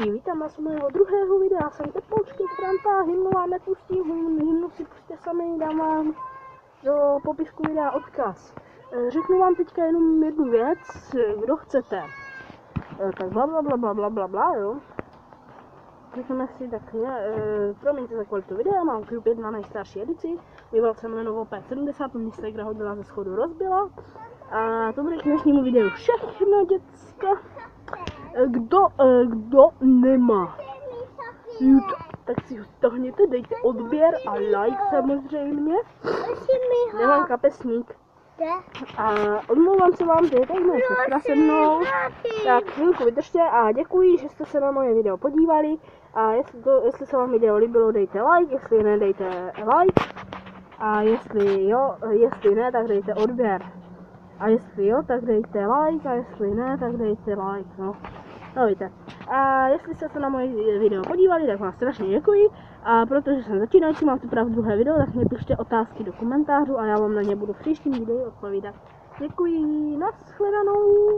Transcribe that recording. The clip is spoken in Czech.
Ahoj, vítám vás u mého druhého videa, jsem Tepoučky Franta, hymnu vám nepustím, hymnu si pusťte sami, dám vám do popisku videa odkaz. Řeknu vám teďka jenom jednu věc, kdo chcete. Tak blablabla, jo. Řekneme si tak, promiňte za kvalitu videa, mám Cube 1 nejstarší edici, vyval jsem Lenovo P70, Instagra hodila ze schodu rozbila. A to bude k dnešnímu videu všechno, děcka. Kdo nemá YouTube, tak si ho stáhněte, dejte odběr a like samozřejmě. Nemám kapesník. A omlouvám se vám, že je tady moje sestra se mnou. Tak chvilku vydržte a děkuji, že jste se na moje video podívali. A jestli se vám video líbilo, dejte like, jestli ne, dejte like. A jestli ne, tak dejte odběr. A jestli jo, tak dejte like, a jestli ne, tak dejte like, no víte. A jestli jste se na moje video podívali, tak vám strašně děkuji. A protože jsem začínající, mám tu právě druhé video, tak mě pište otázky do komentářů a já vám na ně budu v příštím videu odpovídat. Děkuji, nashledanou.